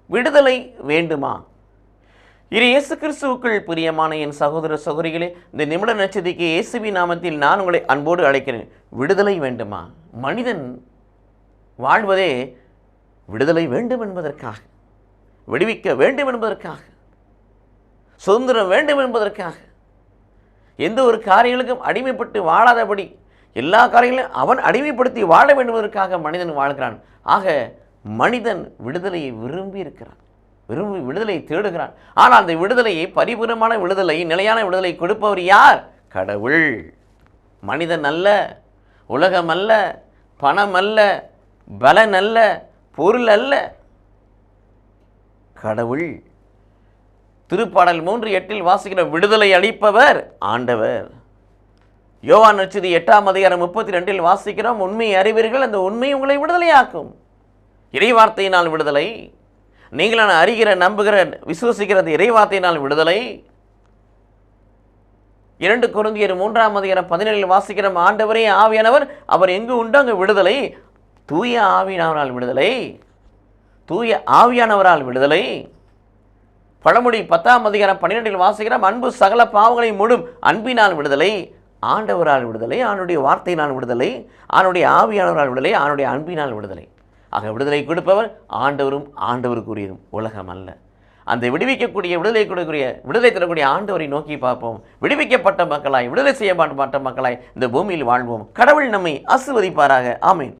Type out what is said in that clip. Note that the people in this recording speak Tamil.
விடுதலை வேண்டுமா? இயேசு கிறிஸ்துவுக்குள் பிரியமான என் சகோதர சகோதரிகளே, இந்த நிமிட நட்சத்திரக்கு இயேசுவின் நாமத்தில் நான் உங்களை அன்போடு அழைக்கிறேன். விடுதலை வேண்டுமா? மனிதன் வாழ்வதே விடுதலை வேண்டும் என்பதற்காக, விடுவிக்க வேண்டும் என்பதற்காக, சுதந்திரம் வேண்டும் என்பதற்காக, எந்த ஒரு காரியங்களுக்கும் அடிமைப்பட்டு வாழாதபடி எல்லா காரியங்களையும் அவன் அடிமைப்படுத்தி வாழ வேண்டும் என்பதற்காக மனிதன் வாழ்கிறான். ஆக மனிதன் விடுதலையை விரும்பி இருக்கிறான், விரும்பி விடுதலை தேடுகிறான். ஆனால் அந்த விடுதலையை, பரிபூர்ணமான விடுதலை, நிலையான விடுதலை கொடுப்பவர் யார்? கடவுள். மனிதன் அல்ல, உலகம் அல்ல, பணம் அல்ல, பலன் அல்ல, பொருள் அல்ல, கடவுள். திருப்பாடல் 3:8 வாசிக்கிற விடுதலை அளிப்பவர் ஆண்டவர். யோவான் நற்செய்தி 8:32 வாசிக்கிறோம், உண்மையை அறிவீர்கள், அந்த உண்மை உங்களை விடுதலையாக்கும். இறைவார்த்தையினால் விடுதலை, நீங்கள் அறிகிற, நம்புகிற, விசுவசிக்கிறது இறைவார்த்தையினால் விடுதலை. 2 கொரிந்தியர் 3:17 வாசிக்கிறோம், ஆண்டவரே ஆவியானவர், அவர் எங்கு உண்டோ அங்கு விடுதலை. தூய ஆவியானவரால் விடுதலை, தூய ஆவியானவரால் விடுதலை. பழமொழி 10:12 வாசிக்கிறோம், அன்பு சகல பாவங்களை மூடும், அன்பினால் விடுதலை. ஆண்டவரால் விடுதலை, ஆண்டுடைய வார்த்தையினால் விடுதலை, ஆண்டுடைய ஆவியானவரால் விடுதலை, ஆண்டுடைய அன்பினால் விடுதலை. ஆக விடுதலை கொடுப்பவர் ஆண்டவரும் ஆண்டவருக்குரியதும் உலகம் அல்ல. அந்த விடுவிக்கக்கூடிய, விடுதலை கொடுக்கக்கூடிய, விடுதலை தரக்கூடிய ஆண்டவரை நோக்கி பார்ப்போம். விடுவிக்கப்பட்ட மக்களாய், விடுதலை செய்யப்பட்ட மக்களாய் இந்த பூமியில் வாழ்வோம். கடவுள் நம்மை ஆசீர்வதிப்பாராக. ஆமென்.